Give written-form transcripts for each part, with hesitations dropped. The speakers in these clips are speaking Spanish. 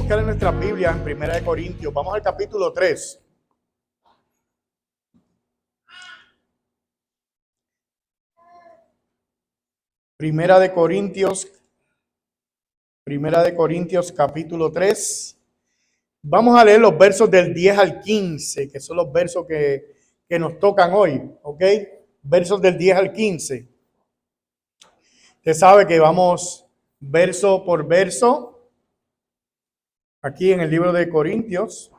buscar en nuestra Biblia en Primera de Corintios. Vamos al capítulo 3. Primera de Corintios capítulo 3. Vamos a leer los versos del 10 al 15, que son los versos que nos tocan hoy, ¿ok? Versos del 10 al 15. Usted sabe que vamos verso por verso aquí en el libro de Corintios.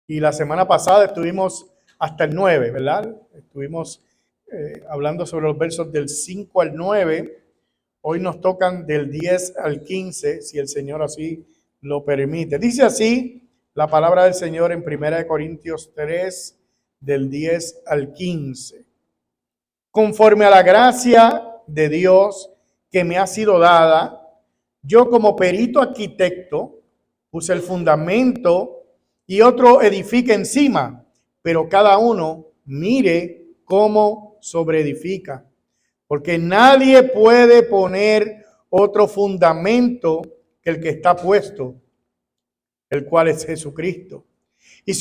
Y la semana pasada estuvimos hasta el 9, ¿verdad? Estuvimos hablando sobre los versos del 5 al 9. Hoy nos tocan del 10 al 15, si el Señor así lo permite. Dice así la palabra del Señor en 1 Corintios 3, del 10 al 15. Conforme a la gracia de Dios que me ha sido dada, yo como perito arquitecto puse el fundamento y otro edifica encima, pero cada uno mire cómo sobreedifica. Porque nadie puede poner otro fundamento que el que está puesto, el cual es Jesucristo. Y si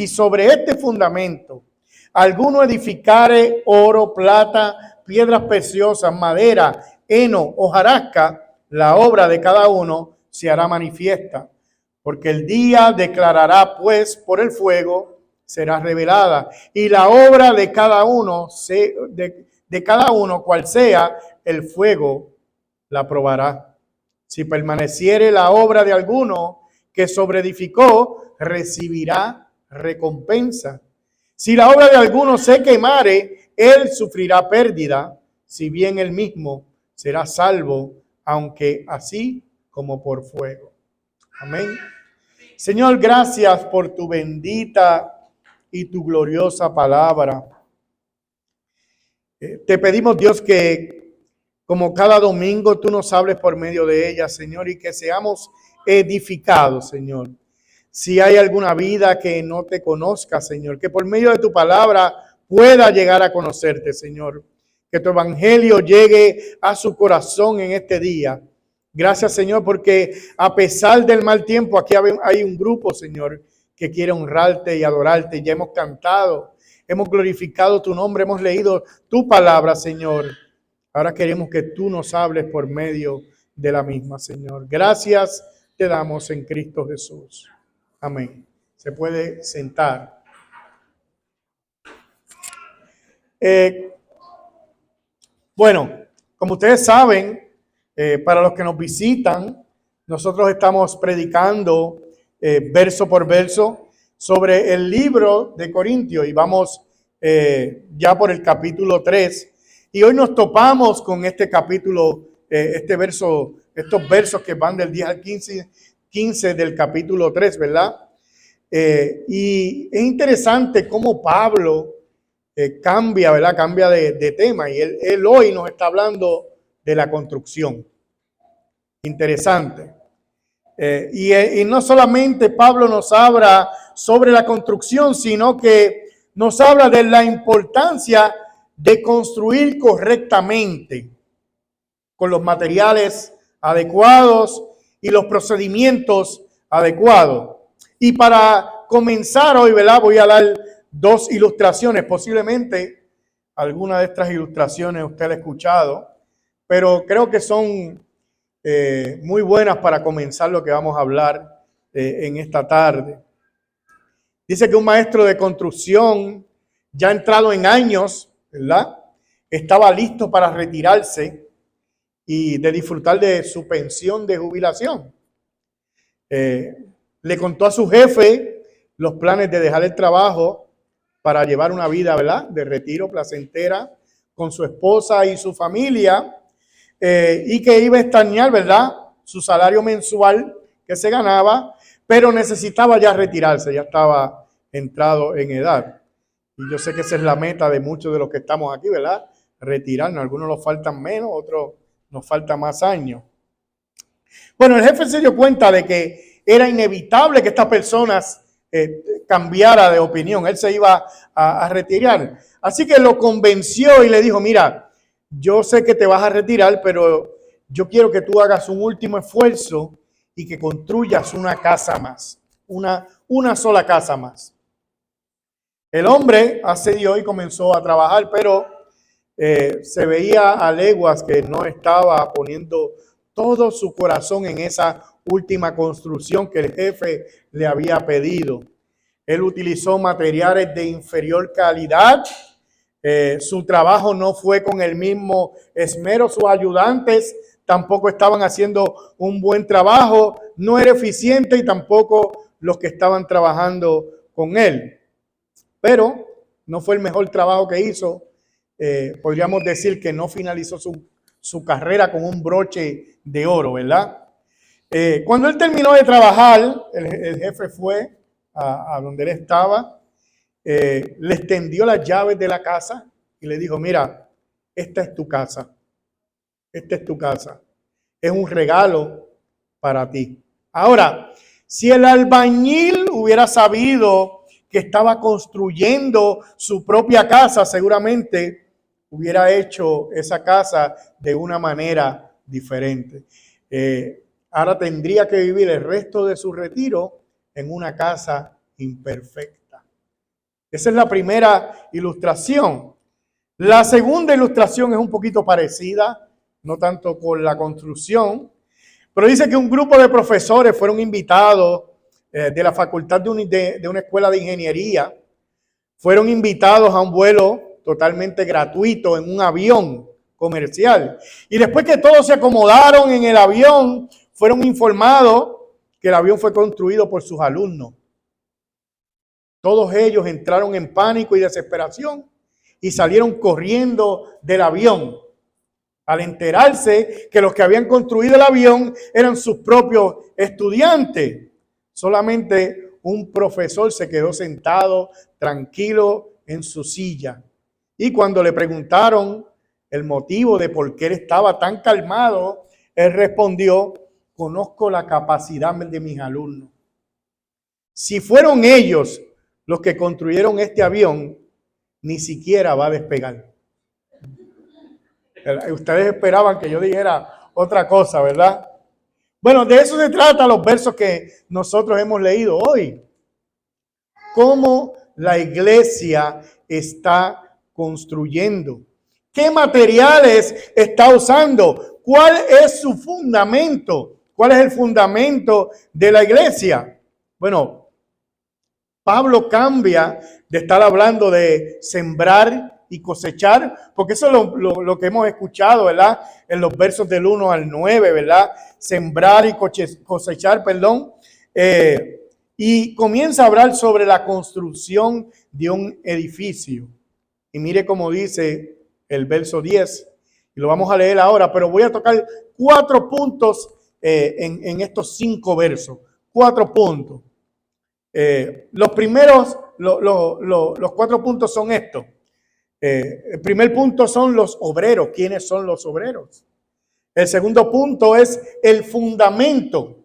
sobre este fundamento alguno edificare oro, plata, piedras preciosas, madera, heno, hojarasca, la obra de cada uno se hará manifiesta, porque el día declarará, pues, por el fuego será revelada, y la obra de cada uno, cual sea, el fuego la probará. Si permaneciere la obra de alguno que sobreedificó, recibirá recompensa. Si la obra de alguno se quemare, él sufrirá pérdida, si bien él mismo será salvo, aunque así como por fuego. Amén. Señor, gracias por tu bendita y tu gloriosa palabra. Te pedimos, Dios, que como cada domingo tú nos hables por medio de ella, Señor, y que seamos edificados, Señor. Si hay alguna vida que no te conozca, Señor, que por medio de tu palabra pueda llegar a conocerte, Señor. Que tu evangelio llegue a su corazón en este día. Gracias, Señor, porque a pesar del mal tiempo, aquí hay un grupo, Señor, que quiere honrarte y adorarte. Ya hemos cantado, hemos glorificado tu nombre, hemos leído tu palabra, Señor. Ahora queremos que tú nos hables por medio de la misma, Señor. Gracias te damos en Cristo Jesús. Amén. Se puede sentar. Bueno, como ustedes saben, para los que nos visitan, nosotros estamos predicando verso por verso sobre el libro de Corintios y vamos ya por el capítulo 3. Y hoy nos topamos con este capítulo, estos versos que van del 10 al 15 del capítulo 3, ¿verdad? Y es interesante cómo Pablo cambia, ¿verdad? Cambia de tema y él hoy nos está hablando de la construcción. Interesante. Y no solamente Pablo nos habla sobre la construcción, sino que nos habla de la importancia de construir correctamente, con los materiales adecuados y los procedimientos adecuados. Y para comenzar hoy, ¿verdad? Voy a dar dos ilustraciones. Posiblemente alguna de estas ilustraciones usted la ha escuchado, pero creo que son muy buenas para comenzar lo que vamos a hablar en esta tarde. Dice que un maestro de construcción, ya entrado en años, ¿verdad?, estaba listo para retirarse y de disfrutar de su pensión de jubilación. Le contó a su jefe los planes de dejar el trabajo para llevar una vida, ¿verdad?, de retiro placentera con su esposa y su familia, y que iba a extrañar, ¿verdad?, su salario mensual que se ganaba, pero necesitaba ya retirarse, ya estaba entrado en edad. Y yo sé que esa es la meta de muchos de los que estamos aquí, ¿verdad?, retirarnos. Algunos nos faltan menos, otros nos faltan más años. Bueno, el jefe se dio cuenta de que era inevitable que estas personas cambiara de opinión. Él se iba a retirar. Así que lo convenció y le dijo, mira, yo sé que te vas a retirar, pero yo quiero que tú hagas un último esfuerzo y que construyas una casa más, una sola casa más. El hombre accedió y comenzó a trabajar, pero se veía a leguas que no estaba poniendo todo su corazón en esa última construcción que el jefe le había pedido. Él utilizó materiales de inferior calidad. Su trabajo no fue con el mismo esmero. Sus ayudantes tampoco estaban haciendo un buen trabajo. No era eficiente y tampoco los que estaban trabajando con él. Pero no fue el mejor trabajo que hizo. Podríamos decir que no finalizó su carrera con un broche de oro, ¿verdad? Cuando él terminó de trabajar, el jefe fue a donde él estaba, le extendió las llaves de la casa y le dijo, mira, esta es tu casa, esta es tu casa, es un regalo para ti. Ahora, si el albañil hubiera sabido que estaba construyendo su propia casa, seguramente hubiera hecho esa casa de una manera diferente. Ahora tendría que vivir el resto de su retiro en una casa imperfecta. Esa es la primera ilustración. La segunda ilustración es un poquito parecida, no tanto con la construcción, pero dice que un grupo de profesores fueron invitados de la facultad de una escuela de ingeniería, fueron invitados a un vuelo totalmente gratuito en un avión comercial. Y después que todos se acomodaron en el avión, fueron informados que el avión fue construido por sus alumnos. Todos ellos entraron en pánico y desesperación y salieron corriendo del avión al enterarse que los que habían construido el avión eran sus propios estudiantes. Solamente un profesor se quedó sentado tranquilo en su silla. Y cuando le preguntaron el motivo de por qué él estaba tan calmado, él respondió, conozco la capacidad de mis alumnos. Si fueron ellos los que construyeron este avión, ni siquiera va a despegar. Ustedes esperaban que yo dijera otra cosa, ¿verdad? Bueno, de eso se trata los versos que nosotros hemos leído hoy. Cómo la iglesia está construyendo. ¿Qué materiales está usando? ¿Cuál es su fundamento? ¿Cuál es el fundamento de la iglesia? Bueno, Pablo cambia de estar hablando de sembrar y cosechar, porque eso es lo que hemos escuchado, ¿verdad? En los versos del 1 al 9, ¿verdad? Sembrar y cosechar, perdón. Y comienza a hablar sobre la construcción de un edificio. Y mire cómo dice el verso 10, y lo vamos a leer ahora, pero voy a tocar 4 puntos en estos 5 versos. 4 puntos. Los primeros, los 4 puntos son estos. El primer punto son los obreros. ¿Quiénes son los obreros? El segundo punto es el fundamento.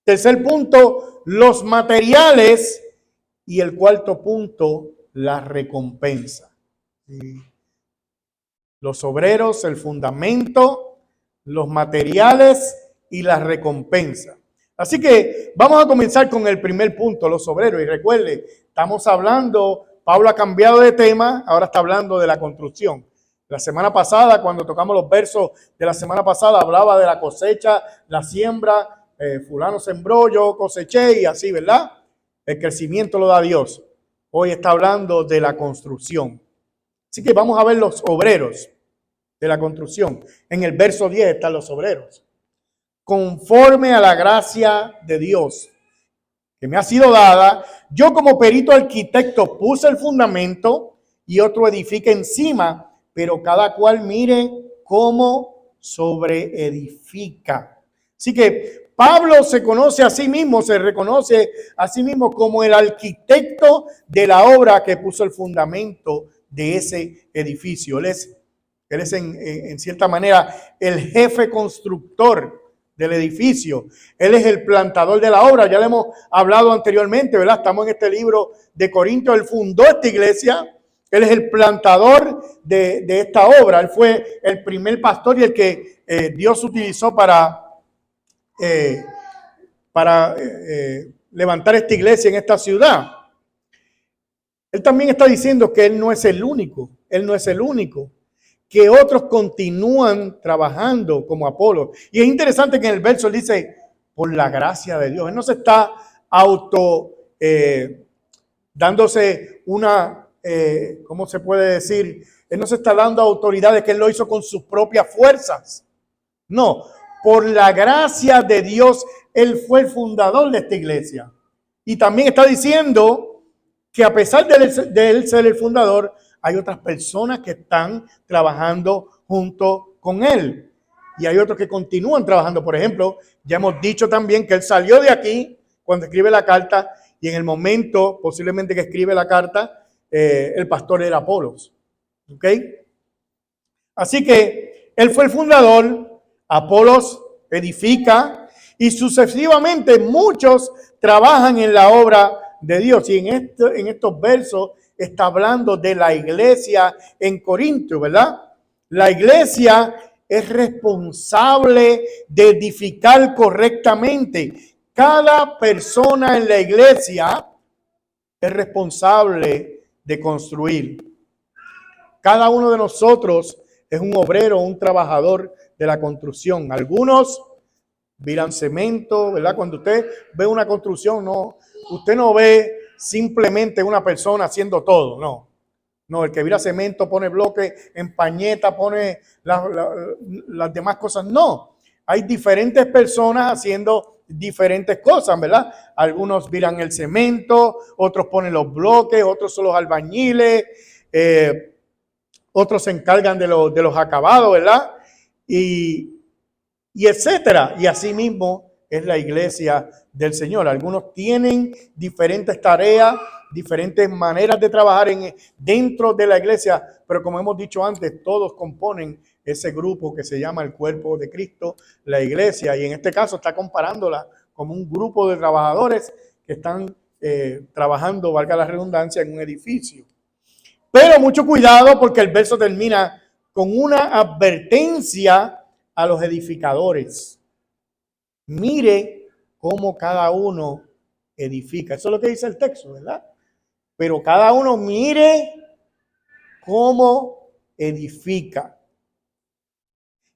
Tercer punto, los materiales. Y el cuarto punto, la recompensa. ¿Sí? Los obreros, el fundamento, los materiales y la recompensa. Así que vamos a comenzar con el primer punto, los obreros. Y recuerde, estamos hablando, Pablo ha cambiado de tema, ahora está hablando de la construcción. La semana pasada, cuando tocamos los versos de la semana pasada, hablaba de la cosecha, la siembra, fulano sembró, yo coseché y así, ¿verdad? El crecimiento lo da Dios. Hoy está hablando de la construcción. Así que vamos a ver los obreros de la construcción. En el verso 10 están los obreros. Conforme a la gracia de Dios que me ha sido dada, yo como perito arquitecto puse el fundamento y otro edifica encima, pero cada cual mire cómo sobreedifica. Así que Pablo se conoce a sí mismo, se reconoce a sí mismo como el arquitecto de la obra que puso el fundamento de ese edificio. Él es en cierta manera el jefe constructor del edificio. Él es el plantador de la obra. Ya le hemos hablado anteriormente, ¿verdad? Estamos en este libro de Corintios. Él fundó esta iglesia. Él es el plantador de esta obra. Él fue el primer pastor y el que Dios utilizó eh, para levantar esta iglesia en esta ciudad. Él también está diciendo que Él no es el único. Él no es el único. Que otros continúan trabajando como Apolo. Y es interesante que en el verso dice, por la gracia de Dios. Él no se está dándose una, ¿cómo se puede decir? Él no se está dando autoridad de que Él lo hizo con sus propias fuerzas. No, por la gracia de Dios, Él fue el fundador de esta iglesia. Y también está diciendo que a pesar de él ser el fundador, hay otras personas que están trabajando junto con Él. Y hay otros que continúan trabajando. Por ejemplo, ya hemos dicho también que Él salió de aquí cuando escribe la carta y en el momento posiblemente que escribe la carta, el pastor era Apolos. ¿Ok? Así que Él fue el fundador, Apolos edifica y sucesivamente muchos trabajan en la obra de Dios. Y en estos versos está hablando de la iglesia en Corinto, ¿verdad? La iglesia es responsable de edificar correctamente. Cada persona en la iglesia es responsable de construir. Cada uno de nosotros es un obrero, un trabajador de la construcción. Algunos viran cemento, ¿verdad? Cuando usted ve una construcción, usted no ve simplemente una persona haciendo todo, no. No, el que vira cemento pone bloque, empañeta, pone las demás cosas. No, hay diferentes personas haciendo diferentes cosas, ¿verdad? Algunos viran el cemento, otros ponen los bloques, otros son los albañiles, otros se encargan de los acabados, ¿verdad? Y etcétera. Y así mismo es la iglesia del Señor. Algunos tienen diferentes tareas, diferentes maneras de trabajar dentro de la iglesia, pero como hemos dicho antes, todos componen ese grupo que se llama el cuerpo de Cristo, la iglesia, y en este caso está comparándola como un grupo de trabajadores que están trabajando, valga la redundancia, en un edificio. Pero mucho cuidado porque el verso termina con una advertencia a los edificadores. Mire cómo cada uno edifica. Eso es lo que dice el texto, ¿verdad? Pero cada uno mire cómo edifica.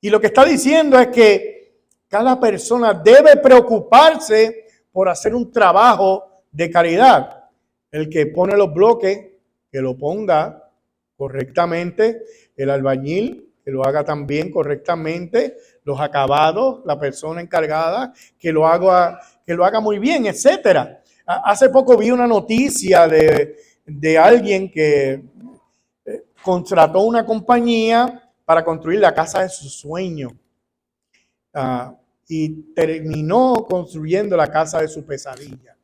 Y lo que está diciendo es que cada persona debe preocuparse por hacer un trabajo de calidad. El que pone los bloques, que lo ponga correctamente. El albañil, que lo haga también correctamente. Los acabados, la persona encargada, que lo haga muy bien, etcétera. Hace poco vi una noticia de alguien que contrató una compañía para construir la casa de su sueño. Y terminó construyendo la casa de su pesadilla.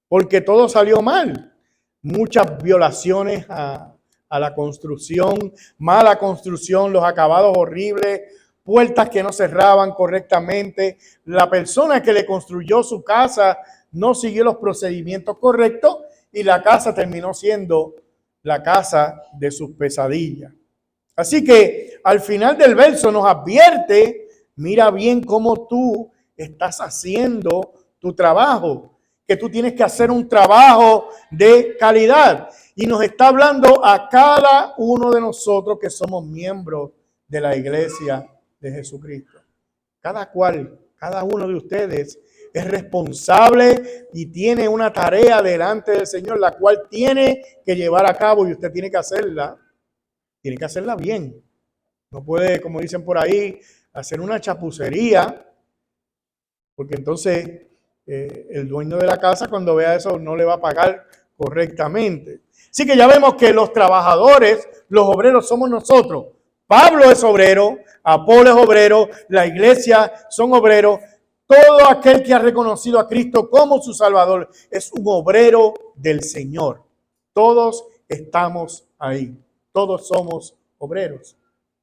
Porque todo salió mal. Muchas violaciones a la construcción, mala construcción, los acabados horribles, puertas que no cerraban correctamente. La persona que le construyó su casa no siguió los procedimientos correctos y la casa terminó siendo la casa de sus pesadillas. Así que al final del verso nos advierte, mira bien cómo tú estás haciendo tu trabajo, que tú tienes que hacer un trabajo de calidad. Y nos está hablando a cada uno de nosotros que somos miembros de la iglesia de Jesucristo. Cada uno de ustedes es responsable y tiene una tarea delante del Señor, la cual tiene que llevar a cabo y usted tiene que hacerla bien. No puede, como dicen por ahí, hacer una chapucería, porque entonces el dueño de la casa cuando vea eso no le va a pagar correctamente. Así que ya vemos que los trabajadores, los obreros somos nosotros. Pablo es obrero, Apolo es obrero, la iglesia son obreros. Todo aquel que ha reconocido a Cristo como su Salvador es un obrero del Señor. Todos estamos ahí. Todos somos obreros.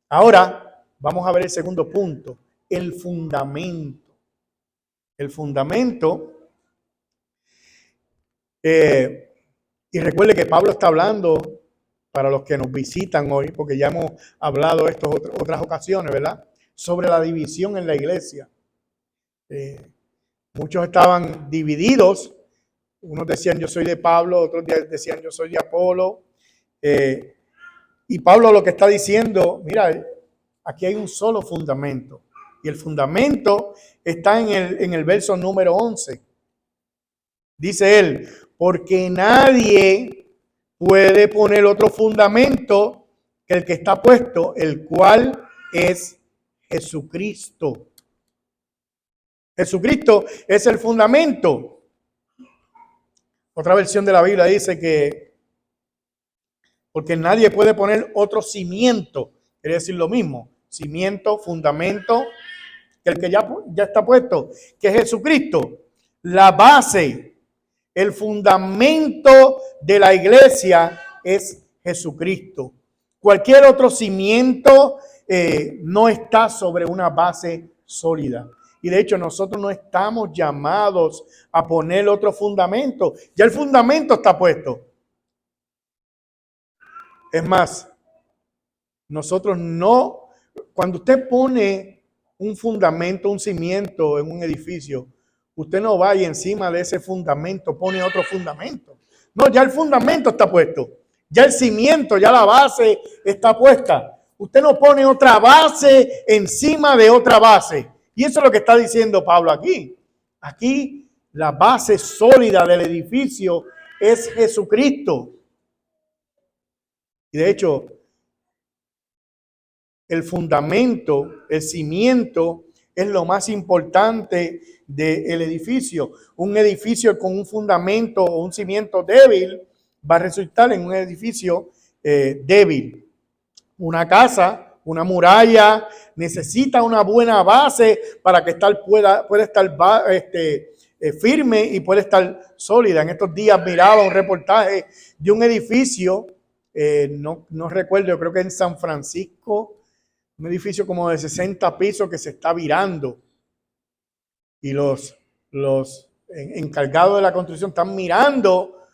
Ahora vamos a ver el segundo punto, el fundamento. El fundamento, y recuerde que Pablo está hablando para los que nos visitan hoy, porque ya hemos hablado esto otras ocasiones, ¿verdad? Sobre la división en la iglesia. Muchos estaban divididos. Unos decían yo soy de Pablo, otros decían yo soy de Apolo. Y Pablo lo que está diciendo, mira, aquí hay un solo fundamento. Y el fundamento está en el verso número 11. Dice él, porque nadie puede poner otro fundamento que el que está puesto, el cual es Jesucristo. Jesucristo es el fundamento. Otra versión de la Biblia dice que porque nadie puede poner otro cimiento, quiere decir lo mismo, cimiento, fundamento, que el que ya está puesto, que es Jesucristo. La base, el fundamento de la iglesia es Jesucristo. Cualquier otro cimiento no está sobre una base sólida. Y de hecho nosotros no estamos llamados a poner otro fundamento. Ya el fundamento está puesto. Es más, nosotros no, cuando usted pone un fundamento, un cimiento en un edificio, usted no va y encima de ese fundamento pone otro fundamento. No, ya el fundamento está puesto. Ya el cimiento, ya la base está puesta. Usted no pone otra base encima de otra base. Y eso es lo que está diciendo Pablo aquí. Aquí la base sólida del edificio es Jesucristo. Y de hecho, el fundamento, el cimiento, es lo más importante del edificio. Un edificio con un fundamento o un cimiento débil va a resultar en un edificio débil. Una casa, una muralla, necesita una buena base para que pueda estar firme y pueda estar sólida. En estos días miraba un reportaje de un edificio, no recuerdo, yo creo que en San Francisco, un edificio como de 60 pisos que se está virando. Y los encargados de la construcción están mirando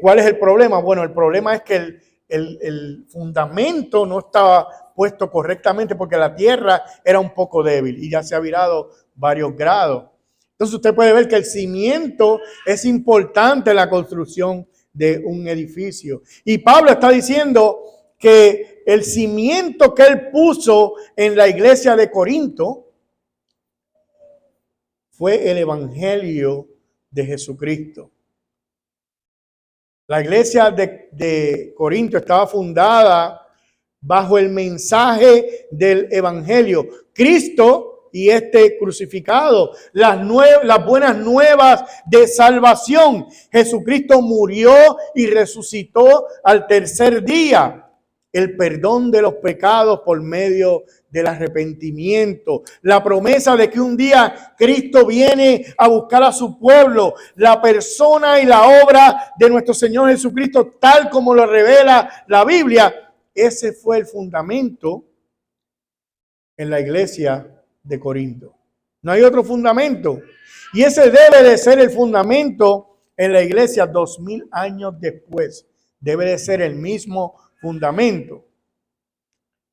cuál es el problema. Bueno, el problema es que el fundamento no estaba puesto correctamente porque la tierra era un poco débil y ya se ha virado varios grados. Entonces usted puede ver que el cimiento es importante en la construcción de un edificio. Y Pablo está diciendo que el cimiento que él puso en la iglesia de Corinto fue el evangelio de Jesucristo. La iglesia de Corinto estaba fundada bajo el mensaje del evangelio. Cristo y este crucificado, las buenas nuevas de salvación. Jesucristo murió y resucitó al tercer día. El perdón de los pecados por medio del arrepentimiento, la promesa de que un día Cristo viene a buscar a su pueblo, la persona y la obra de nuestro Señor Jesucristo, tal como lo revela la Biblia. Ese fue el fundamento en la iglesia de Corinto. No hay otro fundamento. Y ese debe de ser el fundamento en la iglesia 2000 años después. Debe de ser el mismo fundamento.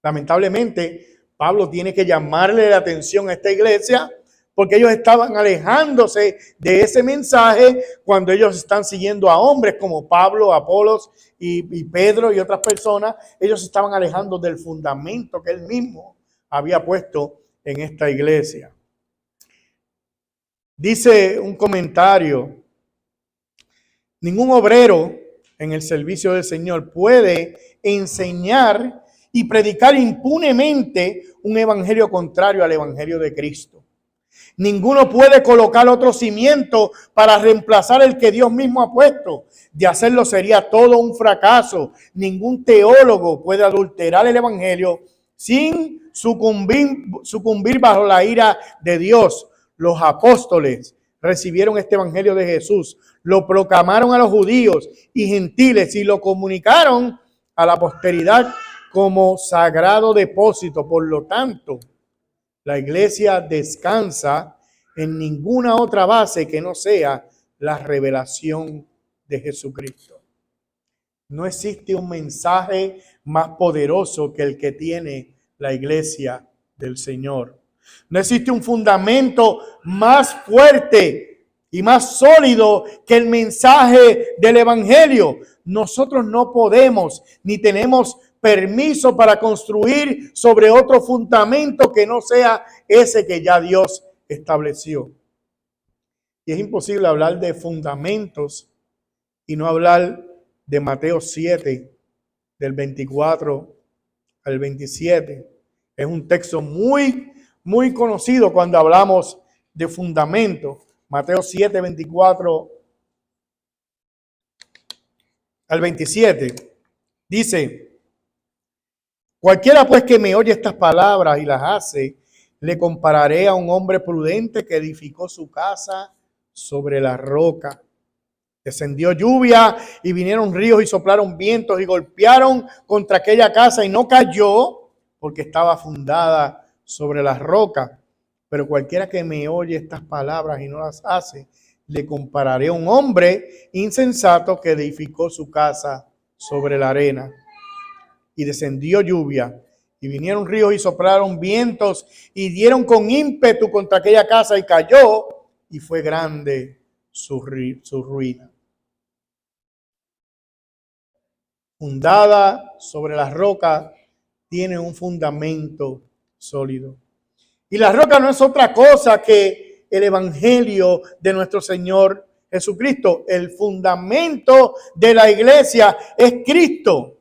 Lamentablemente, Pablo tiene que llamarle la atención a esta iglesia porque ellos estaban alejándose de ese mensaje cuando ellos están siguiendo a hombres como Pablo, Apolos y Pedro y otras personas. Ellos estaban alejando del fundamento que él mismo había puesto en esta iglesia. Dice un comentario: ningún obrero en el servicio del Señor puede enseñar y predicar impunemente un evangelio contrario al evangelio de Cristo. Ninguno puede colocar otro cimiento para reemplazar el que Dios mismo ha puesto. De hacerlo sería todo un fracaso. Ningún teólogo puede adulterar el evangelio sin sucumbir bajo la ira de Dios. Los apóstoles recibieron este evangelio de Jesús, lo proclamaron a los judíos y gentiles y lo comunicaron a la posteridad como sagrado depósito. Por lo tanto, la iglesia descansa en ninguna otra base que no sea la revelación de Jesucristo. No existe un mensaje más poderoso que el que tiene la iglesia del Señor. No existe un fundamento más fuerte y más sólido que el mensaje del Evangelio. Nosotros no podemos ni tenemos permiso para construir sobre otro fundamento que no sea ese que ya Dios estableció. Y es imposible hablar de fundamentos y no hablar de Mateo 7, del 24 al 27. Es un texto muy conocido cuando hablamos de fundamento. Mateo 7, 24 al 27. Dice: cualquiera pues que me oye estas palabras y las hace, le compararé a un hombre prudente que edificó su casa sobre la roca. Descendió lluvia y vinieron ríos y soplaron vientos y golpearon contra aquella casa y no cayó porque estaba fundada sobre la roca. Pero cualquiera que me oye estas palabras y no las hace, le compararé a un hombre insensato que edificó su casa sobre la arena. Y descendió lluvia y vinieron ríos y soplaron vientos y dieron con ímpetu contra aquella casa y cayó y fue grande su ruina. Fundada sobre la roca, tiene un fundamento sólido. Y la roca no es otra cosa que el Evangelio de nuestro Señor Jesucristo. El fundamento de la iglesia es Cristo.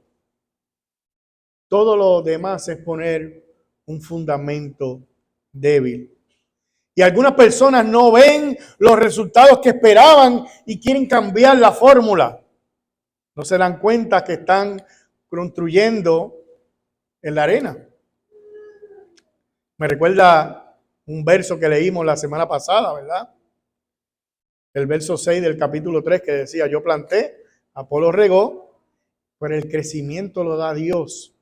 Todo lo demás es poner un fundamento débil. Y algunas personas no ven los resultados que esperaban y quieren cambiar la fórmula. No se dan cuenta que están construyendo en la arena. Me recuerda un verso que leímos la semana pasada, ¿verdad? El verso 6 del capítulo 3 que decía: yo planté, Apolo regó, pero el crecimiento lo da Dios.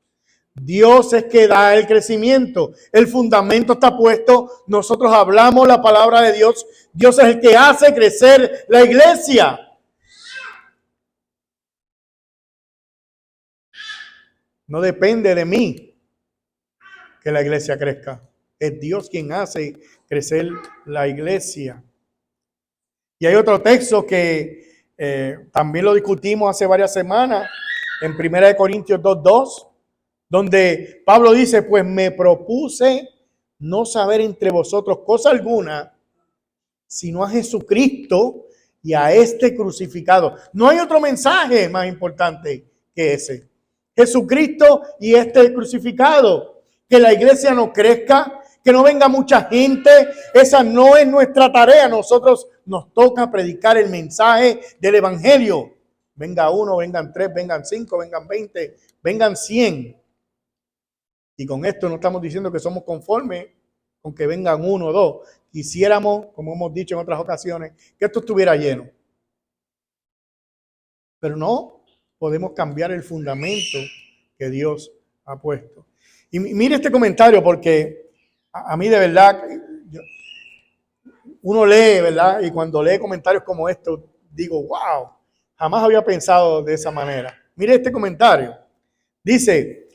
Dios es que da el crecimiento. El fundamento está puesto. Nosotros hablamos la palabra de Dios. Dios es el que hace crecer la iglesia. No depende de mí que la iglesia crezca. Es Dios quien hace crecer la iglesia. Y hay otro texto que también lo discutimos hace varias semanas, en 1 Corintios 2:2, donde Pablo dice: pues me propuse no saber entre vosotros cosa alguna, sino a Jesucristo y a este crucificado. No hay otro mensaje más importante que ese. Jesucristo y este crucificado. Que la iglesia no crezca, que no venga mucha gente, esa no es nuestra tarea. Nosotros nos toca predicar el mensaje del Evangelio. Venga uno, vengan 3, vengan 5, vengan 20, vengan 100. Y con esto no estamos diciendo que somos conformes con que vengan 1 o 2. Quisiéramos, como hemos dicho en otras ocasiones, que esto estuviera lleno. Pero no podemos cambiar el fundamento que Dios ha puesto. Y mire este comentario, porque a mí de verdad, uno lee, ¿verdad? Y cuando lee comentarios como estos, digo: wow, jamás había pensado de esa manera. Mire este comentario. Dice,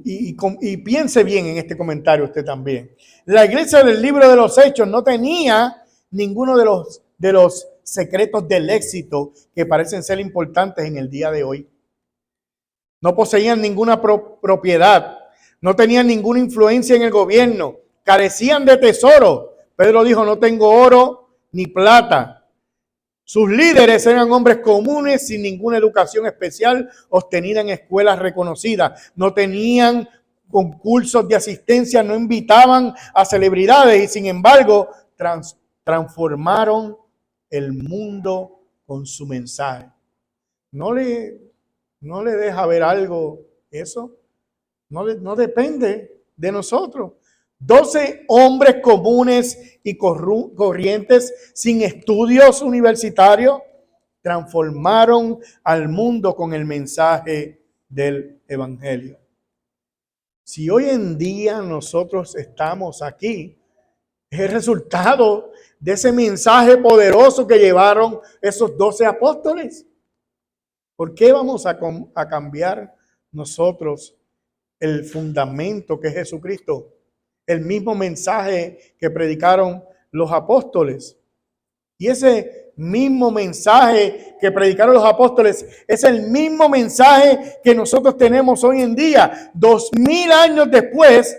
y piense bien en este comentario usted también. La iglesia del libro de los Hechos no tenía ninguno de los secretos del éxito que parecen ser importantes en el día de hoy. No poseían ninguna propiedad, no tenían ninguna influencia en el gobierno, carecían de tesoro. Pedro dijo: no tengo oro ni plata. Sus líderes eran hombres comunes sin ninguna educación especial obtenida en escuelas reconocidas. No tenían concursos de asistencia, no invitaban a celebridades y sin embargo transformaron el mundo con su mensaje. ¿No le deja ver algo eso? No depende de nosotros. 12 hombres comunes y corrientes sin estudios universitarios transformaron al mundo con el mensaje del Evangelio. Si hoy en día nosotros estamos aquí, es el resultado de ese mensaje poderoso que llevaron esos 12 apóstoles. ¿Por qué vamos a cambiar nosotros el fundamento que es Jesucristo? El mismo mensaje que predicaron los apóstoles. Y ese mismo mensaje que predicaron los apóstoles es el mismo mensaje que nosotros tenemos hoy en día. 2000 años después,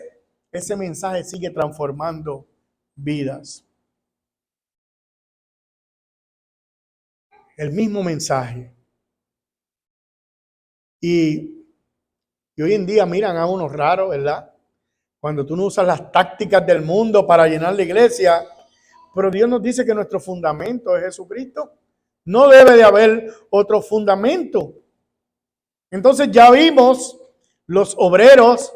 ese mensaje sigue transformando vidas. El mismo mensaje. Y hoy en día miran a unos raros, ¿verdad? Cuando tú no usas las tácticas del mundo para llenar la iglesia, pero Dios nos dice que nuestro fundamento es Jesucristo. No debe de haber otro fundamento. Entonces ya vimos los obreros,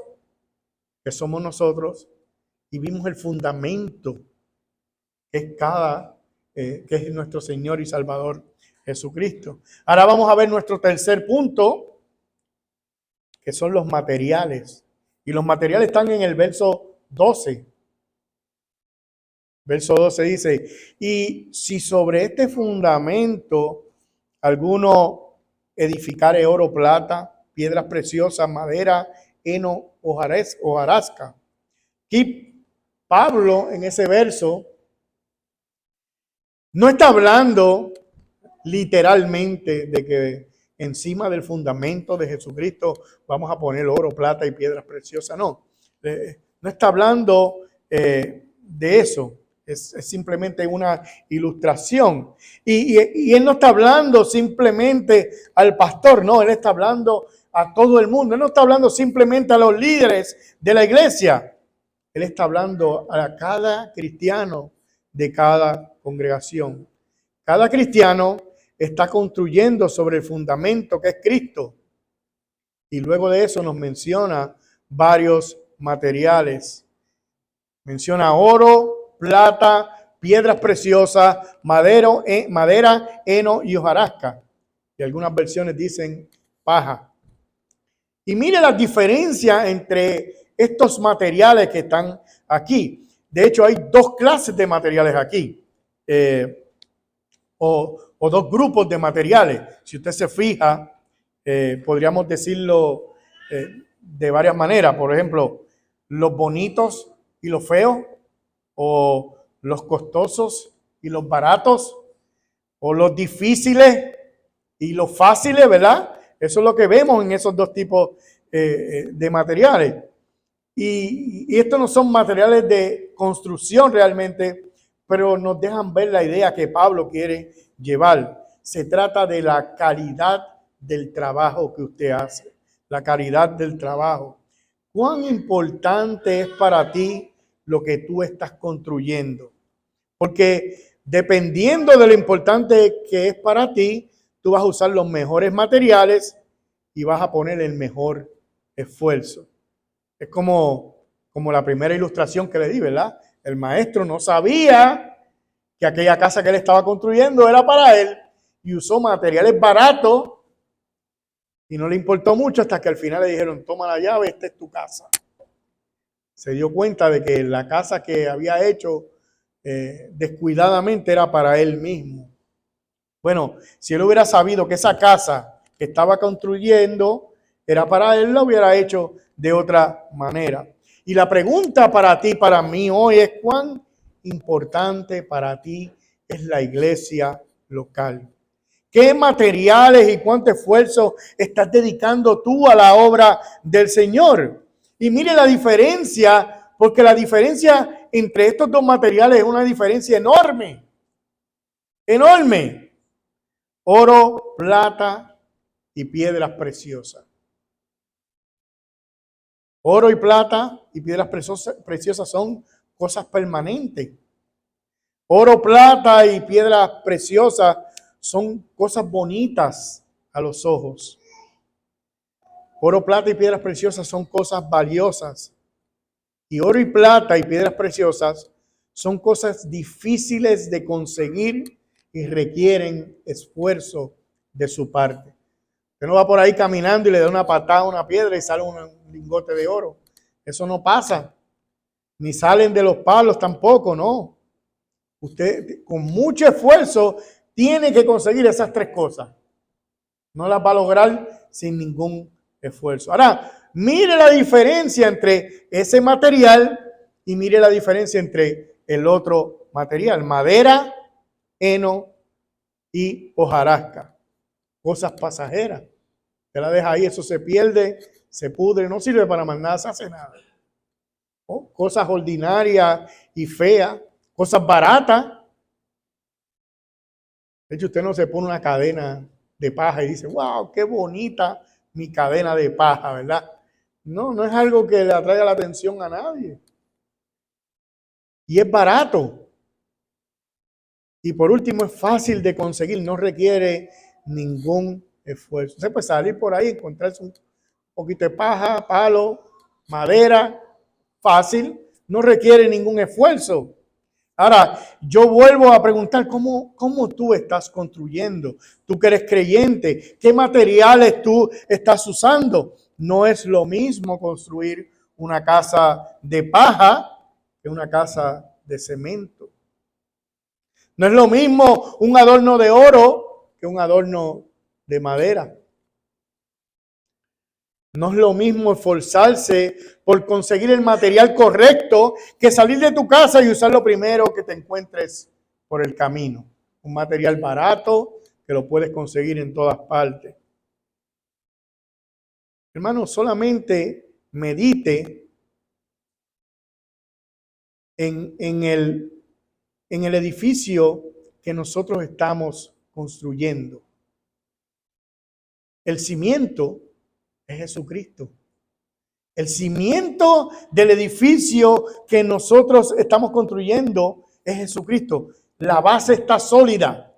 que somos nosotros, y vimos el fundamento, que es nuestro Señor y Salvador Jesucristo. Ahora vamos a ver nuestro tercer punto, que son los materiales. Y los materiales están en el verso 12. Verso 12 dice, y si sobre este fundamento alguno edificare oro, plata, piedras preciosas, madera, heno, hojarasca. Aquí Pablo en ese verso no está hablando literalmente de que encima del fundamento de Jesucristo vamos a poner oro, plata y piedras preciosas. No, no está hablando de eso. Es simplemente una ilustración. Y él no está hablando simplemente al pastor, no, él está hablando a todo el mundo. Él no está hablando simplemente a los líderes de la iglesia. Él está hablando a cada cristiano de cada congregación. Cada cristiano está construyendo sobre el fundamento que es Cristo. Y luego de eso nos menciona varios materiales. Menciona oro, plata, piedras preciosas, madera, heno y hojarasca. Y algunas versiones dicen paja. Y mire la diferencia entre estos materiales que están aquí. De hecho, hay dos clases de materiales aquí. O dos grupos de materiales. Si usted se fija, podríamos decirlo de varias maneras. Por ejemplo, los bonitos y los feos, o los costosos y los baratos, o los difíciles y los fáciles, ¿verdad? Eso es lo que vemos en esos dos tipos de materiales. Y estos no son materiales de construcción realmente, pero nos dejan ver la idea que Pablo quiere llevar. Se trata de la calidad del trabajo que usted hace, la calidad del trabajo. ¿Cuán importante es para ti lo que tú estás construyendo? Porque dependiendo de lo importante que es para ti, tú vas a usar los mejores materiales y vas a poner el mejor esfuerzo. Es como la primera ilustración que le di, ¿verdad? El maestro no sabía que aquella casa que él estaba construyendo era para él y usó materiales baratos y no le importó mucho hasta que al final le dijeron, toma la llave, esta es tu casa. Se dio cuenta de que la casa que había hecho descuidadamente era para él mismo. Bueno, si él hubiera sabido que esa casa que estaba construyendo era para él, lo hubiera hecho de otra manera. Y la pregunta para ti, para mí hoy es, ¿cuán importante para ti es la iglesia local? ¿Qué materiales y cuánto esfuerzo estás dedicando tú a la obra del Señor? Y mire la diferencia, porque la diferencia entre estos dos materiales es una diferencia enorme. Enorme. Oro, plata y piedras preciosas. Oro y plata y piedras preciosas son cosas permanentes. Oro, plata y piedras preciosas son cosas bonitas a los ojos. Oro, plata y piedras preciosas son cosas valiosas. Y oro y plata y piedras preciosas son cosas difíciles de conseguir y requieren esfuerzo de su parte. Usted no va por ahí caminando y le da una patada a una piedra y sale un lingote de oro. Eso no pasa. Ni salen de los palos tampoco, no. Usted con mucho esfuerzo tiene que conseguir esas tres cosas. No las va a lograr sin ningún esfuerzo. Ahora, mire la diferencia entre ese material y mire la diferencia entre el otro material. Madera, heno y hojarasca. Cosas pasajeras. Te la deja ahí, eso se pierde, se pudre, no sirve para más nada, se hace nada. Cosas ordinarias y feas, cosas baratas. De hecho, usted no se pone una cadena de paja y dice, wow, qué bonita mi cadena de paja, ¿verdad? No, no es algo que le atraiga la atención a nadie. Y es barato. Y por último, es fácil de conseguir, no requiere ningún esfuerzo. Usted puede salir por ahí, encontrarse un poquito de paja, palo, madera, fácil, no requiere ningún esfuerzo. Ahora, yo vuelvo a preguntar, ¿cómo tú estás construyendo? Tú que eres creyente, ¿qué materiales tú estás usando? No es lo mismo construir una casa de paja que una casa de cemento. No es lo mismo un adorno de oro que un adorno de madera. No es lo mismo esforzarse por conseguir el material correcto que salir de tu casa y usar lo primero que te encuentres por el camino. Un material barato que lo puedes conseguir en todas partes. Hermano, solamente medite en el edificio que nosotros estamos construyendo. El cimiento es Jesucristo. El cimiento del edificio que nosotros estamos construyendo es Jesucristo. La base está sólida.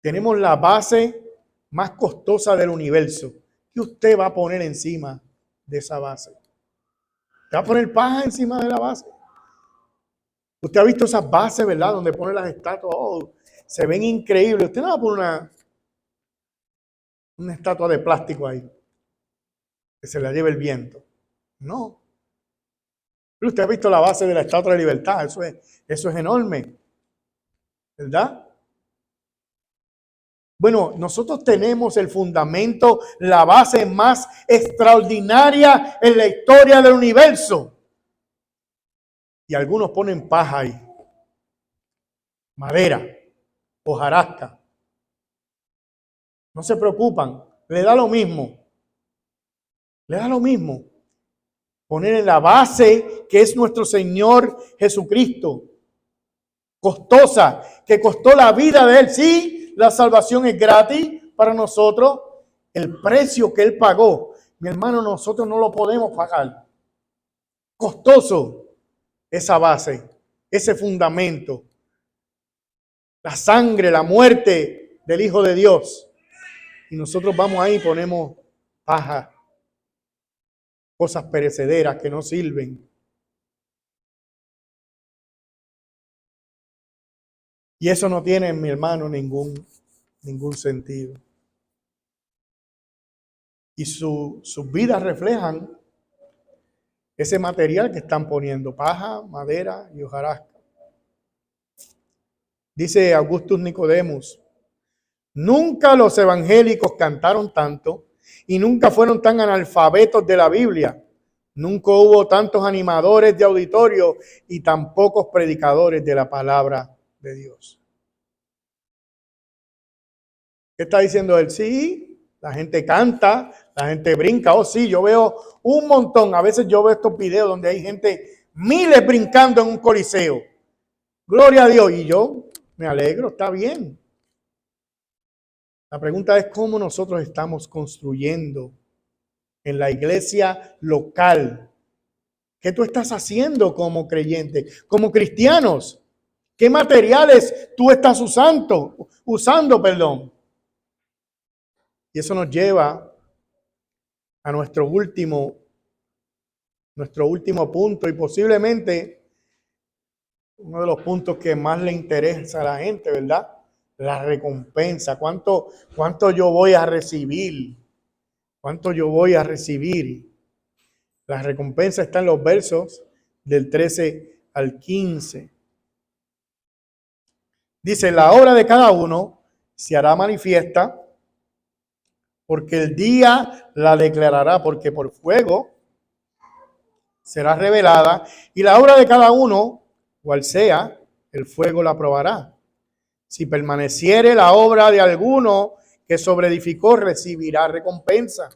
Tenemos la base más costosa del universo. ¿Qué usted va a poner encima de esa base? ¿Te va a poner paja encima de la base? Usted ha visto esas bases, ¿verdad? Donde ponen las estatuas. Oh, se ven increíbles. Usted no va a poner una estatua de plástico ahí, que se la lleve el viento. No. Pero usted ha visto la base de la Estatua de la Libertad. Eso es enorme. ¿Verdad? Bueno, nosotros tenemos el fundamento, la base más extraordinaria en la historia del universo. Y algunos ponen paja ahí, madera, hojarasca. No se preocupan, le da lo mismo. Le da lo mismo. Poner en la base que es nuestro Señor Jesucristo. Costosa, que costó la vida de Él. Sí, la salvación es gratis para nosotros. El precio que Él pagó, mi hermano, nosotros no lo podemos pagar. Costoso esa base, ese fundamento. La sangre, la muerte del Hijo de Dios. Y nosotros vamos ahí y ponemos paja, cosas perecederas que no sirven. Y eso no tiene, mi hermano, ningún sentido. Y sus vidas reflejan ese material que están poniendo, paja, madera y hojarasca. Dice Augustus Nicodemus, nunca los evangélicos cantaron tanto y nunca fueron tan analfabetos de la Biblia. Nunca hubo tantos animadores de auditorio y tan pocos predicadores de la palabra de Dios. ¿Qué está diciendo él? Sí, la gente canta, la gente brinca. Oh, sí, yo veo un montón. A veces yo veo estos videos donde hay gente, miles brincando en un coliseo. Gloria a Dios. Y yo me alegro, está bien. La pregunta es cómo nosotros estamos construyendo en la iglesia local. ¿Qué tú estás haciendo como creyente, como cristianos? ¿Qué materiales tú estás usando? Y eso nos lleva a nuestro último punto y posiblemente uno de los puntos que más le interesa a la gente, ¿verdad? La recompensa. ¿Cuánto yo voy a recibir? ¿Cuánto yo voy a recibir? La recompensa está en los versos del 13 al 15. Dice, la obra de cada uno se hará manifiesta, porque el día la declarará, porque por fuego será revelada, y la obra de cada uno, cual sea, el fuego la probará. Si permaneciere la obra de alguno que sobreedificó, recibirá recompensa.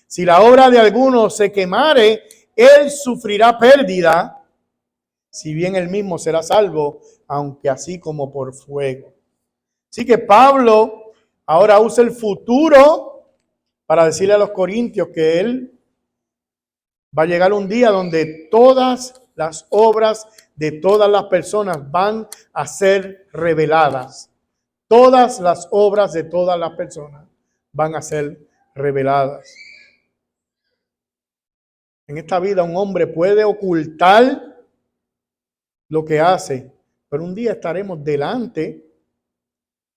Si la obra de alguno se quemare, él sufrirá pérdida, si bien él mismo será salvo, aunque así como por fuego. Así que Pablo ahora usa el futuro para decirle a los corintios que él va a llegar un día donde todas las obras de todas las personas van a ser reveladas. Todas las obras de todas las personas van a ser reveladas. En esta vida un hombre puede ocultar lo que hace, pero un día estaremos delante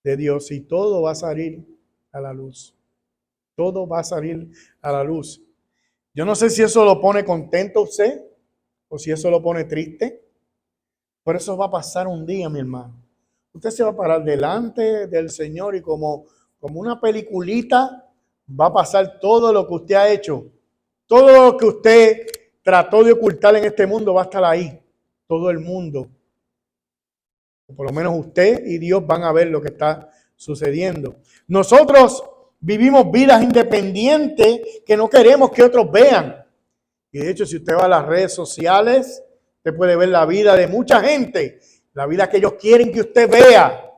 de Dios y todo va a salir a la luz. Todo va a salir a la luz. Yo no sé si eso lo pone contento a usted o si eso lo pone triste, pero eso va a pasar un día, mi hermano. Usted se va a parar delante del Señor y como una peliculita va a pasar todo lo que usted ha hecho. Todo lo que usted trató de ocultar en este mundo va a estar ahí. Todo el mundo. O por lo menos usted y Dios van a ver lo que está sucediendo. Nosotros vivimos vidas independientes que no queremos que otros vean. Y de hecho, si usted va a las redes sociales, usted puede ver la vida de mucha gente, la vida que ellos quieren que usted vea.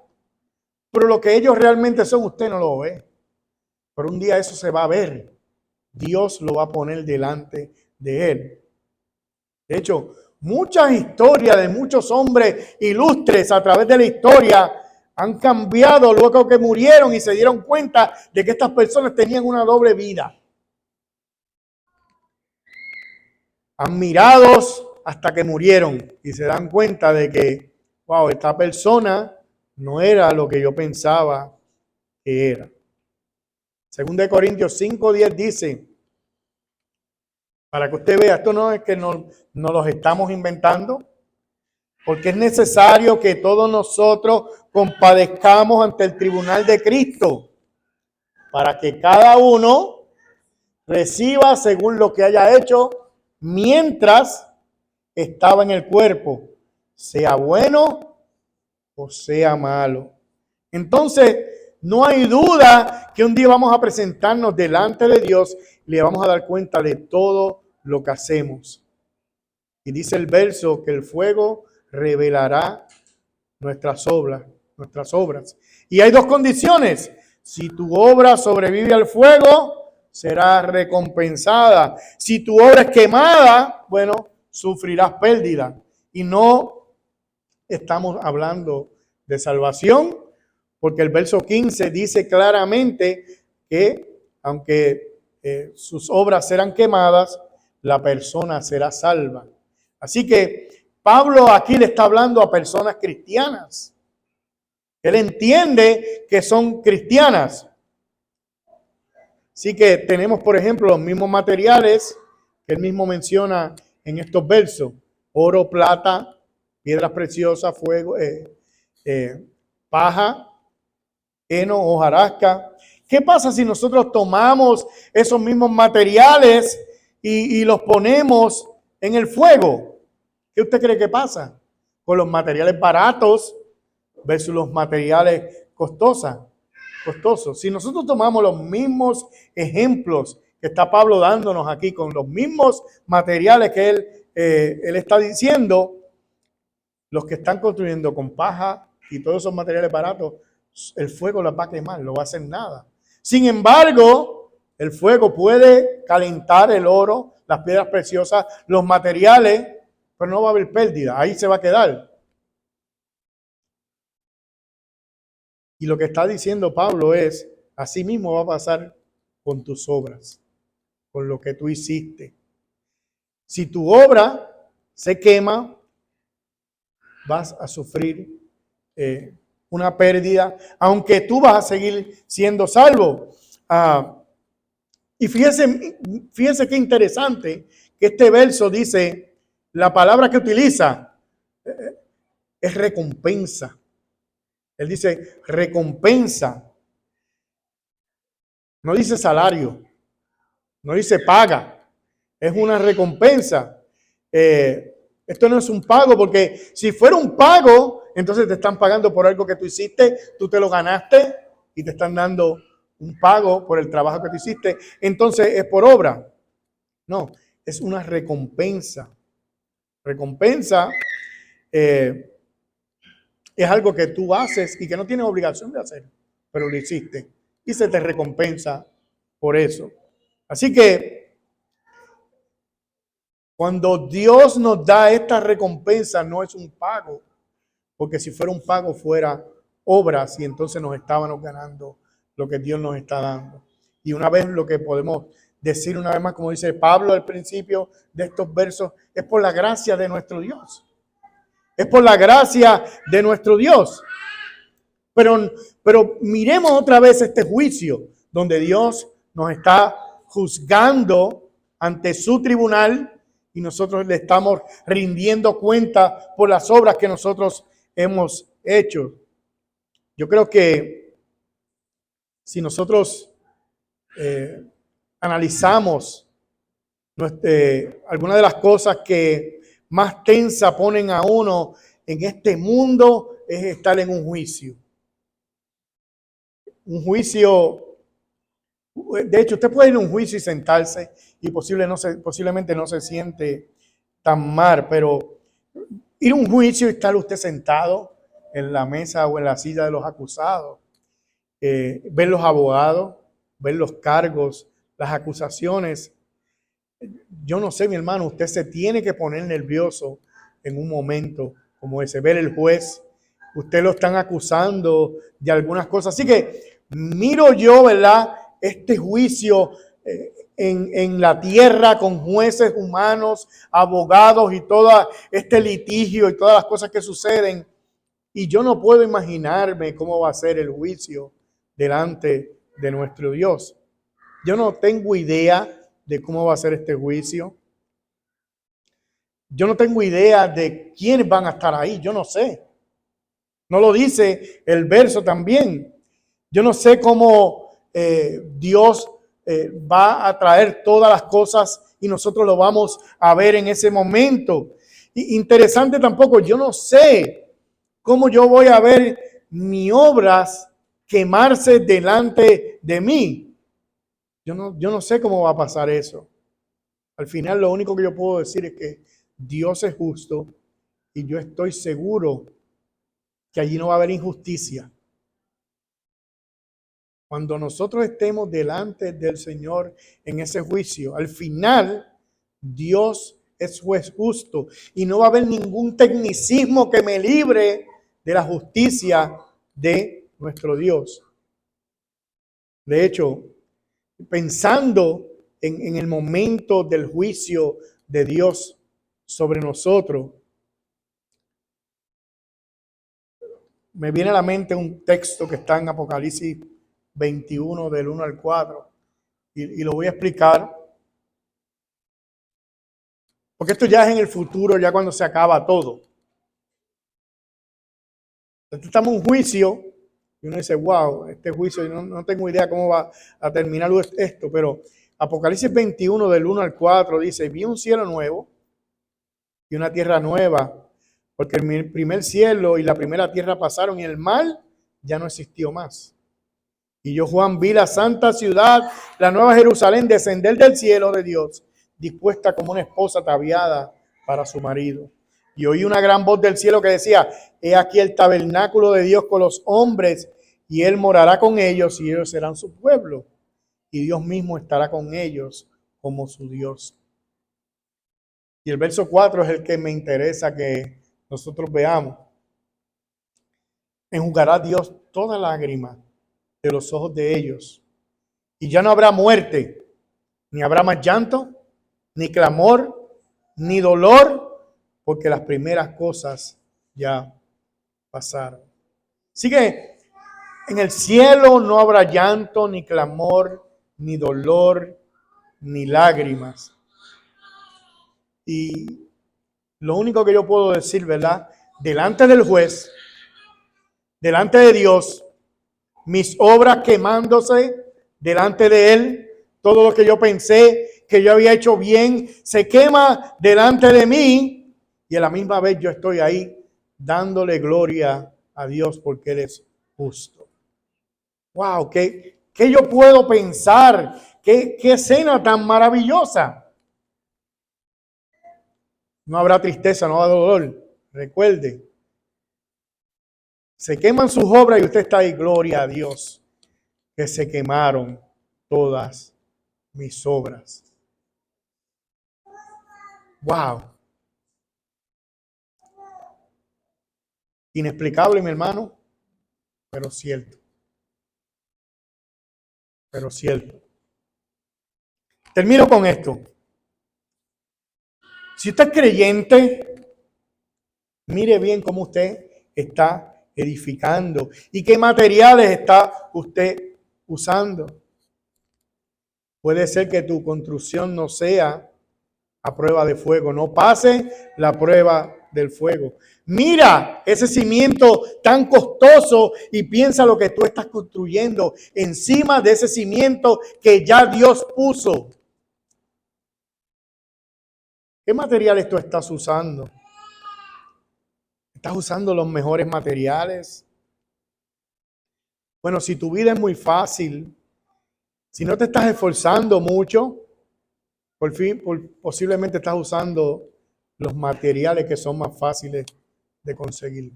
Pero lo que ellos realmente son, usted no lo ve. Pero un día eso se va a ver. Dios lo va a poner delante de él. De hecho, muchas historias de muchos hombres ilustres a través de la historia han cambiado luego que murieron y se dieron cuenta de que estas personas tenían una doble vida. Admirados hasta que murieron y se dan cuenta de que, wow, esta persona no era lo que yo pensaba que era. Según de Corintios 5:10 dice, para que usted vea, esto no es que no los estamos inventando, porque es necesario que todos nosotros compadezcamos ante el tribunal de Cristo, para que cada uno reciba según lo que haya hecho mientras estaba en el cuerpo, sea bueno o sea malo. Entonces, no hay duda que un día vamos a presentarnos delante de Dios y le vamos a dar cuenta de todo lo que hacemos. Y dice el verso que el fuego revelará nuestras obras. Y hay dos condiciones. Si tu obra sobrevive al fuego, será recompensada. Si tu obra es quemada, bueno, sufrirás pérdida. Y no estamos hablando de salvación, porque el verso 15 dice claramente que aunque sus obras serán quemadas, la persona será salva. Así que Pablo aquí le está hablando a personas cristianas. Él entiende que son cristianas. Así que tenemos, por ejemplo, los mismos materiales que él mismo menciona en estos versos. Oro, plata, piedras preciosas, fuego, paja, heno, hojarasca. ¿Qué pasa si nosotros tomamos esos mismos materiales y los ponemos en el fuego? ¿Qué usted cree que pasa con los materiales baratos versus los materiales costosos? Si nosotros tomamos los mismos ejemplos que está Pablo dándonos aquí, con los mismos materiales que él está diciendo, los que están construyendo con paja y todos esos materiales baratos, el fuego los va a quemar, no va a hacer nada. Sin embargo, el fuego puede calentar el oro, las piedras preciosas, los materiales, pero no va a haber pérdida, ahí se va a quedar. Y lo que está diciendo Pablo es, así mismo va a pasar con tus obras, con lo que tú hiciste. Si tu obra se quema, vas a sufrir una pérdida, aunque tú vas a seguir siendo salvo. Y fíjese qué interesante que este verso dice, la palabra que utiliza es recompensa. Él dice recompensa. No dice salario, no dice paga, es una recompensa. Esto no es un pago, porque si fuera un pago, entonces te están pagando por algo que tú hiciste, tú te lo ganaste y te están dando un pago por el trabajo que tú hiciste. Entonces es por obra. No, es una recompensa. Recompensa es algo que tú haces y que no tienes obligación de hacer, pero lo hiciste y se te recompensa por eso. Así que cuando Dios nos da esta recompensa, no es un pago, porque si fuera un pago fuera obras y entonces nos estábamos ganando lo que Dios nos está dando. Y una vez lo que podemos decir una vez más, como dice Pablo al principio de estos versos, es por la gracia de nuestro Dios. Es por la gracia de nuestro Dios. Pero miremos otra vez este juicio donde Dios nos está juzgando ante su tribunal y nosotros le estamos rindiendo cuenta por las obras que nosotros hemos hecho. Yo creo que si nosotros analizamos algunas de las cosas que más tensa ponen a uno en este mundo, es estar en un juicio. Un juicio, de hecho, usted puede ir a un juicio y sentarse y posiblemente no se siente tan mal, pero ir a un juicio y estar usted sentado en la mesa o en la silla de los acusados, ver los abogados, ver los cargos, las acusaciones. Yo no sé, mi hermano, usted se tiene que poner nervioso en un momento como ese, ver el juez, usted lo están acusando de algunas cosas. Así que miro yo, ¿verdad? Este juicio en la tierra con jueces humanos, abogados y todo este litigio y todas las cosas que suceden. Y yo no puedo imaginarme cómo va a ser el juicio delante de nuestro Dios. Yo no tengo idea de cómo va a ser este juicio. Yo no tengo idea de quiénes van a estar ahí. Yo no sé. No lo dice el verso también. Yo no sé cómo Dios va a traer todas las cosas y nosotros lo vamos a ver en ese momento. Interesante tampoco, yo no sé cómo yo voy a ver mis obras quemarse delante de mí. Yo no sé cómo va a pasar eso. Al final lo único que yo puedo decir es que Dios es justo y yo estoy seguro que allí no va a haber injusticia. Cuando nosotros estemos delante del Señor en ese juicio, al final Dios es juez justo y no va a haber ningún tecnicismo que me libre de la justicia de nuestro Dios. De hecho, pensando en el momento del juicio de Dios sobre nosotros, me viene a la mente un texto que está en Apocalipsis 21 del 1 al 4 y lo voy a explicar porque esto ya es en el futuro, ya cuando se acaba todo. Entonces, estamos en un juicio y uno dice, wow, este juicio, no tengo idea cómo va a terminar esto, pero Apocalipsis 21 del 1 al 4 dice, vi un cielo nuevo y una tierra nueva, porque el primer cielo y la primera tierra pasaron y el mal ya no existió más. Y yo, Juan, vi la santa ciudad, la nueva Jerusalén, descender del cielo de Dios, dispuesta como una esposa ataviada para su marido. Y oí una gran voz del cielo que decía, he aquí el tabernáculo de Dios con los hombres, y él morará con ellos, y ellos serán su pueblo. Y Dios mismo estará con ellos como su Dios. Y el verso 4 es el que me interesa que nosotros veamos. Enjugará Dios toda lágrima de los ojos de ellos. Y ya no habrá muerte, ni habrá más llanto, ni clamor, ni dolor, porque las primeras cosas ya pasaron. Así que en el cielo no habrá llanto, ni clamor, ni dolor, ni lágrimas. Y lo único que yo puedo decir, ¿verdad? Delante del juez, delante de Dios, mis obras quemándose delante de Él, todo lo que yo pensé que yo había hecho bien, se quema delante de mí y a la misma vez yo estoy ahí dándole gloria a Dios porque Él es justo. Wow, ¿qué yo puedo pensar? ¿Qué escena tan maravillosa? No habrá tristeza, no habrá dolor. Recuerde, se queman sus obras y usted está ahí, gloria a Dios, que se quemaron todas mis obras. Wow. Inexplicable, mi hermano, pero cierto. Pero cierto. Termino con esto. Si usted es creyente, mire bien cómo usted está edificando y qué materiales está usted usando. Puede ser que tu construcción no sea a prueba de fuego, no pase la prueba del fuego. Mira ese cimiento tan costoso y piensa lo que tú estás construyendo encima de ese cimiento que ya Dios puso. ¿Qué materiales tú estás usando? ¿Estás usando los mejores materiales? Bueno, si tu vida es muy fácil, si no te estás esforzando mucho, posiblemente estás usando los materiales que son más fáciles de conseguir.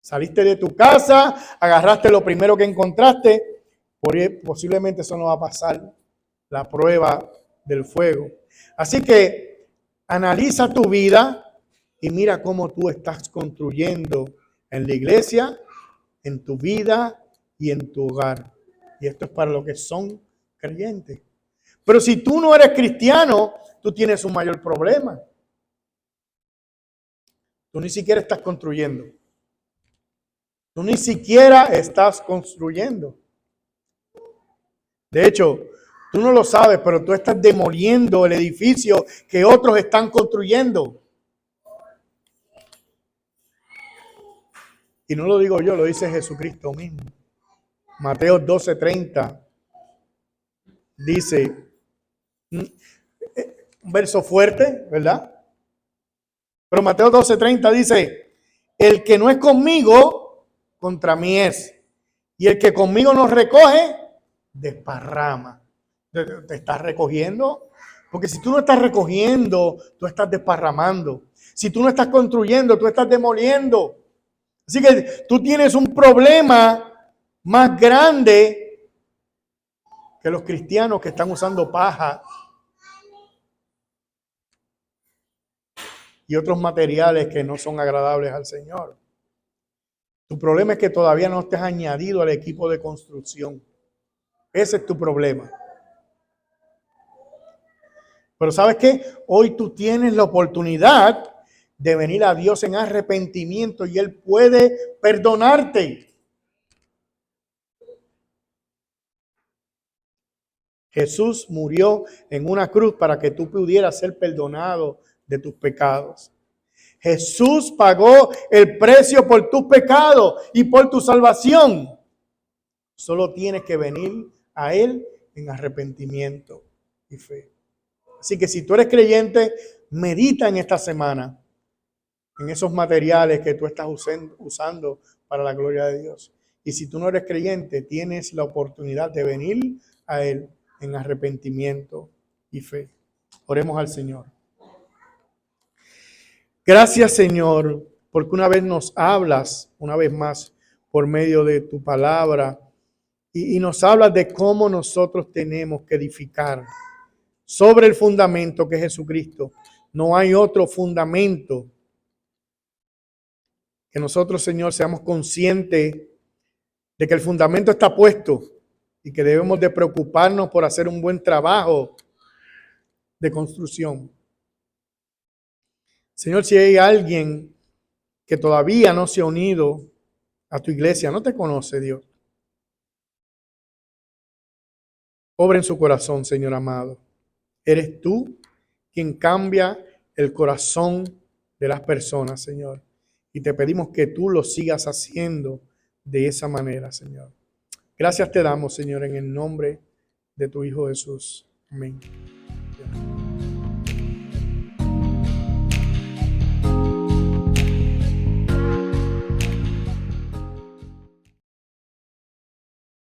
Saliste de tu casa, agarraste lo primero que encontraste, posiblemente eso no va a pasar la prueba del fuego. Así que analiza tu vida y mira cómo tú estás construyendo en la iglesia, en tu vida y en tu hogar. Y esto es para los que son creyentes. Pero si tú no eres cristiano, tú tienes un mayor problema. Tú ni siquiera estás construyendo. Tú ni siquiera estás construyendo. De hecho, tú no lo sabes, pero tú estás demoliendo el edificio que otros están construyendo. Y no lo digo yo, lo dice Jesucristo mismo. Mateo 12:30 dice, un verso fuerte, ¿verdad? Pero Mateo 12:30 dice, el que no es conmigo, contra mí es. Y el que conmigo no recoge, desparrama. ¿Te estás recogiendo? Porque si tú no estás recogiendo, tú estás desparramando. Si tú no estás construyendo, tú estás demoliendo. Así que tú tienes un problema más grande que los cristianos que están usando paja y otros materiales que no son agradables al Señor. Tu problema es que todavía no te has añadido al equipo de construcción. Ese es tu problema. Pero ¿sabes qué? Hoy tú tienes la oportunidad de venir a Dios en arrepentimiento y Él puede perdonarte. Jesús murió en una cruz para que tú pudieras ser perdonado de tus pecados. Jesús pagó el precio por tus pecados y por tu salvación. Solo tienes que venir a Él en arrepentimiento y fe. Así que si tú eres creyente, medita en esta semana en esos materiales que tú estás usando para la gloria de Dios. Y si tú no eres creyente, tienes la oportunidad de venir a Él en arrepentimiento y fe. Oremos al Señor. Gracias, Señor, porque una vez nos hablas, una vez más, por medio de tu palabra, y nos hablas de cómo nosotros tenemos que edificar sobre el fundamento que es Jesucristo. No hay otro fundamento. Que nosotros, Señor, seamos conscientes de que el fundamento está puesto y que debemos de preocuparnos por hacer un buen trabajo de construcción. Señor, si hay alguien que todavía no se ha unido a tu iglesia, no te conoce, Dios, obra en su corazón, Señor amado. Eres tú quien cambia el corazón de las personas, Señor. y te pedimos que tú lo sigas haciendo de esa manera, Señor. Gracias te damos, Señor, en el nombre de tu Hijo Jesús. Amén.